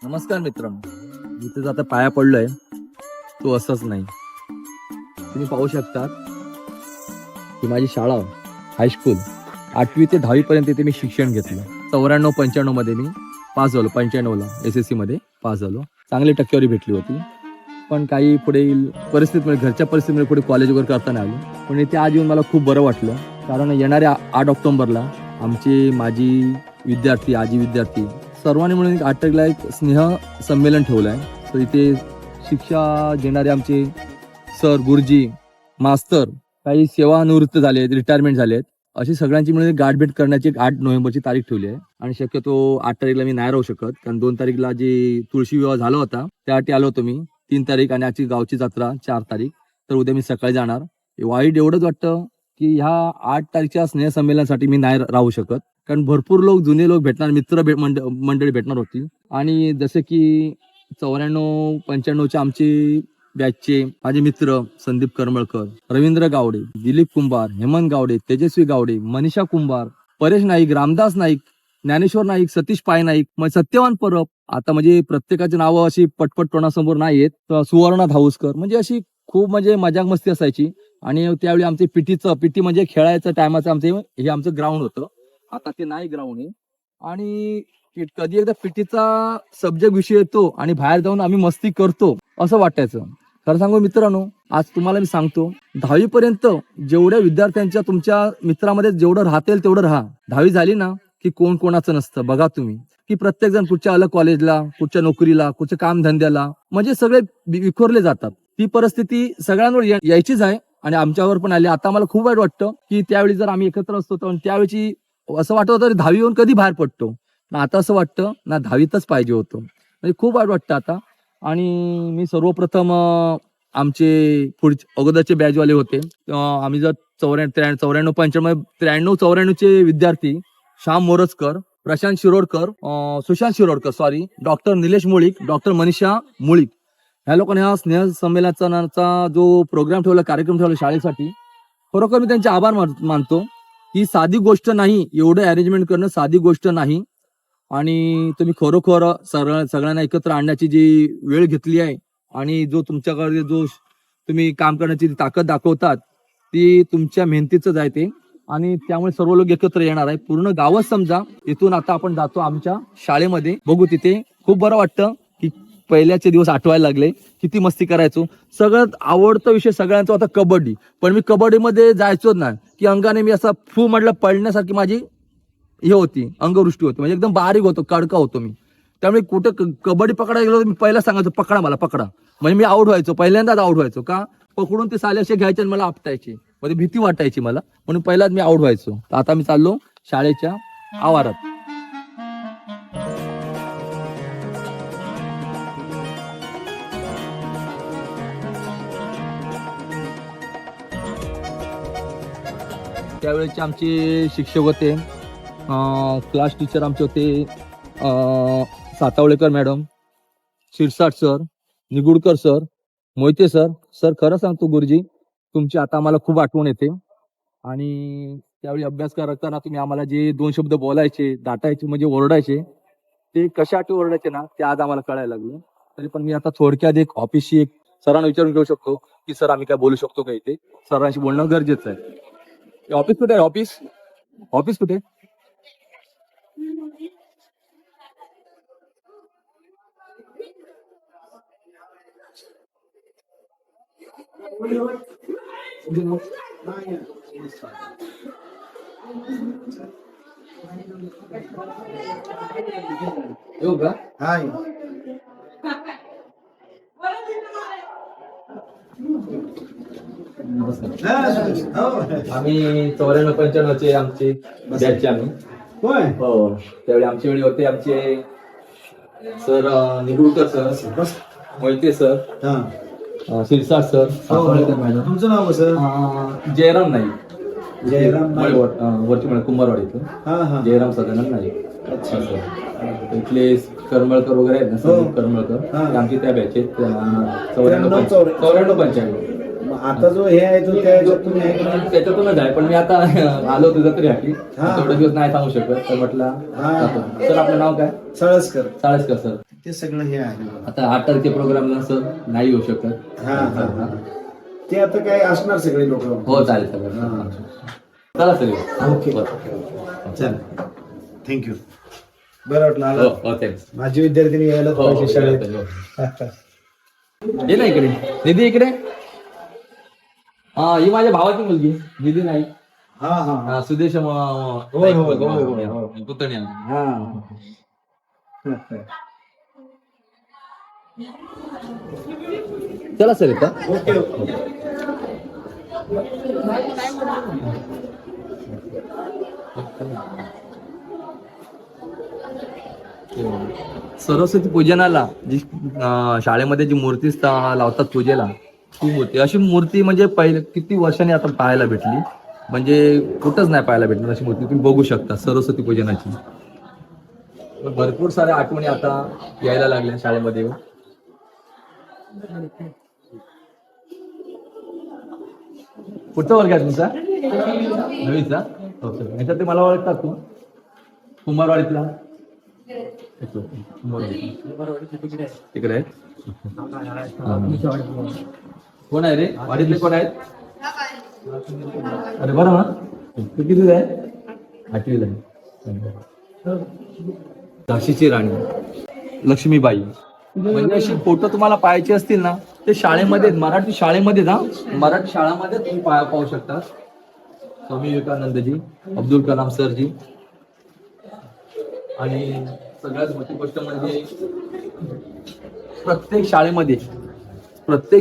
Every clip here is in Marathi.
नमस्कार मित्रांनो, जिथे आता पाया पडलोय तो असंच नाही. तुम्ही पाहू शकतात की माझी शाळा हायस्कूल 8वी ते 10वी पर्यंत इथे मी शिक्षण घेतलं. 94-95 मध्ये मी पास झालो. 95ला SSC मध्ये पास झालो. चांगली टक्केवारी भेटली होती. पण काही पुढे परिस्थितीमुळे, घरच्या परिस्थितीमुळे पुढे कॉलेज वगैरे करता नाही आलो. पण इथे आज येऊन मला खूप बरं वाटलं. कारण येणाऱ्या 8 ऑक्टोबरला माजी विद्यार्थी, आजी विद्यार्थी सर्वांनी मिळून 8 तारखेला एक स्नेह संमेलन ठेवलं आहे. तर इथे शिक्षा देणारे आमचे सर, गुरुजी, मास्तर, काही सेवानिवृत्त झाले आहेत, रिटायरमेंट झाले आहेत, अशी सगळ्यांची मिळून गाठभेट करण्याची 8 नोव्हेंबरची तारीख ठेवली आहे. आणि शक्यतो 8 तारीखला मी नाही राहू शकत, कारण 2 तारीखला जी तुळशी विवाह झाला होता त्यासाठी आलो होतो मी. 3 तारीख आणि आजची गावची जत्रा 4 तारीख. तर उद्या मी सकाळी जाणार. वाईट एवढंच वाटतं की ह्या 8 तारखेच्या स्नेह संमेलनासाठी मी नाही राहू शकत, कारण भरपूर लोक, जुने लोक भेटणार, मित्र मंडळी भेटणार होती. आणि जसे की 94-95चे आमचे बॅचचे माझे मित्र संदीप करमळकर, रवींद्र गावडे, दिलीप कुंभार, हेमंत गावडे, तेजस्वी गावडे, मनीषा कुंभार, परेश नाईक, रामदास नाईक, ज्ञानेश्वर नाईक, सतीश पाय नाईक, सत्यवान परब, आता म्हणजे प्रत्येकाची नावं अशी पटपट तोंडासमोर नाही येत. सुवर्णा धाऊसकर, म्हणजे अशी खूप म्हणजे मजाक मस्ती असायची. आणि त्यावेळी आमचे पीटी म्हणजे खेळायचं टायमाचं हे आमचं ग्राउंड होतं. आता ते नाही ग्राउंड आहे. आणि कधी एकदा पीटीचा सब्जेक्ट विषय येतो आणि बाहेर जाऊन आम्ही मस्ती करतो असं वाटायचं. खरं सांगू मित्रांनो, आज तुम्हाला मी सांगतो, 10वी पर्यंत जेवढ्या विद्यार्थ्यांच्या तुमच्या मित्रामध्ये जेवढं राहतील तेवढं राहा. 10वी झाली ना की कोण कोणाचं नसतं. बघा तुम्ही की प्रत्येक जण कुठच्या अलग कॉलेजला, कुठच्या नोकरीला, कुठच्या काम धंद्याला, म्हणजे सगळे विखुरले जातात. ती परिस्थिती सगळ्यांवर यायचीच आहे आणि आमच्यावर पण आली. आता मला खूप वाईट वाटतं की त्यावेळी जर आम्ही एकत्र असतो तर त्यावेळी असं वाटत होतं 10वी येऊन कधी बाहेर पडतो ना. आता असं वाटतं ना 10वीतच पाहिजे होतं. म्हणजे खूप वाईट वाटतं आता. आणि मी सर्वप्रथम आमचे अगोदरचे बॅचवाले होते, आम्ही जर 94-95 विद्यार्थी श्याम मोरजकर, प्रशांत शिरोडकर, सुशांत शिरोडकर, डॉक्टर निलेश मुळीक, डॉक्टर मनीषा मुळीक, ह्या लोकांनी हा स्नेह संमेलनाचा जो प्रोग्राम ठेवला, कार्यक्रम ठेवला शाळेसाठी, खरोखर मी त्यांचे आभार मानतो. ही साधी गोष्ट नाही, एवढं अरेंजमेंट करणं साधी गोष्ट नाही. आणि तुम्ही खरोखर सगळ्यांना एकत्र आणण्याची जी वेळ घेतली आहे आणि जो तुमच्याकडे जो तुम्ही काम करण्याची ताकद दाखवतात ती तुमच्या मेहनतीच आहे ते. आणि त्यामुळे सर्व लोक एकत्र येणार आहे, पूर्ण गावच समजा. इथून आता आपण जातो आमच्या शाळेमध्ये, बघू तिथे. खूप बरं वाटतं की पहिल्याचे दिवस आठवायला लागले, किती मस्ती करायचो. सगळ्यात आवडता विषय सगळ्यांचा होता कबड्डी. पण मी कबड्डीमध्ये जायचोच नाही की अंगाने मी असा फू म्हटलं पडण्यासारखी माझी हे होती, अंगवृष्टी होती, म्हणजे एकदम बारीक होतो, कडका होतो मी. त्यामुळे कुठं कबड्डी पकडायला गेलो मी पहिला सांगायचो पकडा मला, पकडा. म्हणजे मी आउट व्हायचो, पहिल्यांदाच आउट व्हायचो. का पकडून ते साले असे घ्यायचे आणि मला आपटायचे, म्हणजे भीती वाटायची मला, म्हणून पहिलाच मी आउट व्हायचो. आता मी चाललो शाळेच्या आवारात. त्यावेळेचे आमचे शिक्षक होते, क्लास टीचर आमचे होते Satavalekar madam, Shirsat sir, Nigudkar sir, Mohite sir. Sir खरं सांगतो गुरुजी, तुमची आता आम्हाला खूप आठवण येते. आणि त्यावेळी अभ्यास करताना तुम्ही आम्हाला जे 2 शब्द बोलायचे, दाटायचे, म्हणजे ओरडायचे, ते कशासाठी ओरडायचे ना ते आज आम्हाला कळायला लागलं. तरी पण मी आता थोडक्यात एक ऑफिसशी एक सरांना विचारून घेऊ शकतो की सर आम्ही काय बोलू शकतो का इथे. सरांशी बोलणं गरजेचं आहे. ऑफिस कुठे आहे? ऑफिस कुठे? येऊ का? आम्ही 94-95 आमचे बॅचचे आम्ही. हो, त्यावेळी आमच्या वेळी होते आमचे sir Nigudkar sir, Mohite sir, Shirsat sir, madam. तुमचं नाव सर? जयराम नाईक, जयराम वरती कुंभारवाडीचं जयराम सदानंद नाईक. अच्छा सर. इथले करमळकर वगैरे आहेत ना, संदीप करमळकर, आमची त्या बॅच आहेत. 94-95. आता जो हे आहे तो त्याच्यातूनच आहे, पण मी आता आलो तुझं तरी हाकी थोडे दिवस नाही सांगू शकत, तर म्हटलं. सर आपलं नाव काय? साळसकर. सर. हे सगळं हे आहे बघा. आता 8 तारखे प्रोग्रामला सर नाही येऊ शकत. हा हा हा. ते आता काय असणार सगळे लोक. हो चालेल सगळं. चला सर. ओके चल थँक्यू. बरं वाटलं हो आला. हो थँक्स. माझी विद्यार्थिनी यायला हो, हो, पाहिजे शाळेत. ये ना इकडे निधी इकडे. हा ही माझ्या भावाची मुलगी निधी नाही. हा हा हा. हा, सुदेश होय, होय, होय, होय. पुतण्या. हा. चला सर इथं. Okay okay. सरस्वती पूजनाला जी शाळेमध्ये जी मूर्ती लावतात पूजेला, ती मूर्ती अशी मूर्ती म्हणजे पहिले किती वर्षांनी आता पाहायला भेटली. म्हणजे कुठंच नाही पाहायला भेटणार अशी मूर्ती तुम्ही बघू शकता सरस्वती पूजनाची. भरपूर साऱ्या आठवणी आता यायला लागल्या शाळेमध्ये. पुढचा वर्ग आहे तुमचा नवीचा. ओके याच्यात ते मला ओळखतात तू कुमारवाडीतला. तिकडे आहे. कोण आहे रे वाडीतले कोण आहेत. अरे बरं ना तू किती आहे. 8वीला आहे. झाशीची राणी लक्ष्मीबाई म्हणजे अशी फोटो तुम्हाला पाहायचे असतील ना ते शाळेमध्ये मराठी शाळेमध्ये ना मराठी शाळामध्ये तुम्ही पाहू शकता. स्वामी विवेकानंदजी अब्दुल कलाम सरजी आणि सगळ्यात मोठी गोष्ट म्हणजे प्रत्येक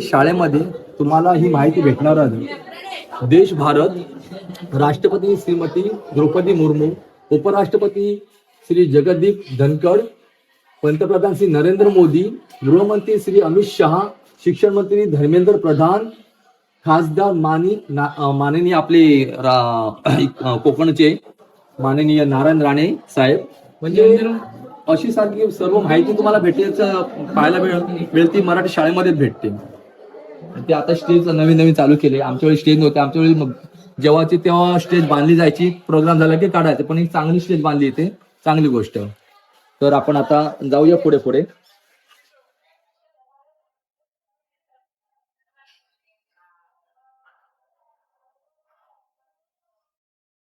शाळेमध्ये तुम्हाला ही माहिती भेटणार आहे. देश भारत राष्ट्रपती श्रीमती द्रौपदी मुर्मू, उपराष्ट्रपती श्री जगदीप धनखड, पंतप्रधान श्री नरेंद्र मोदी, गृहमंत्री श्री अमित शहा, शिक्षण मंत्री धर्मेंद्र प्रधान, खासदार माननीय आपले कोकणचे माननीय नारायण राणे साहेब. म्हणजे अशी सारखी सर्व माहिती तुम्हाला पाहायला मिळेल ती मराठी शाळेमध्येच भेटते. ते आता स्टेज नवीन चालू केले. आमच्या वेळी स्टेज नव्हते. आमच्या वेळी जेव्हाची तेव्हा स्टेज बांधली जायची. प्रोग्राम झाला की काढायचे. पण एक चांगली स्टेज बांधली इथे चांगली गोष्ट. तर आपण आता जाऊया पुढे.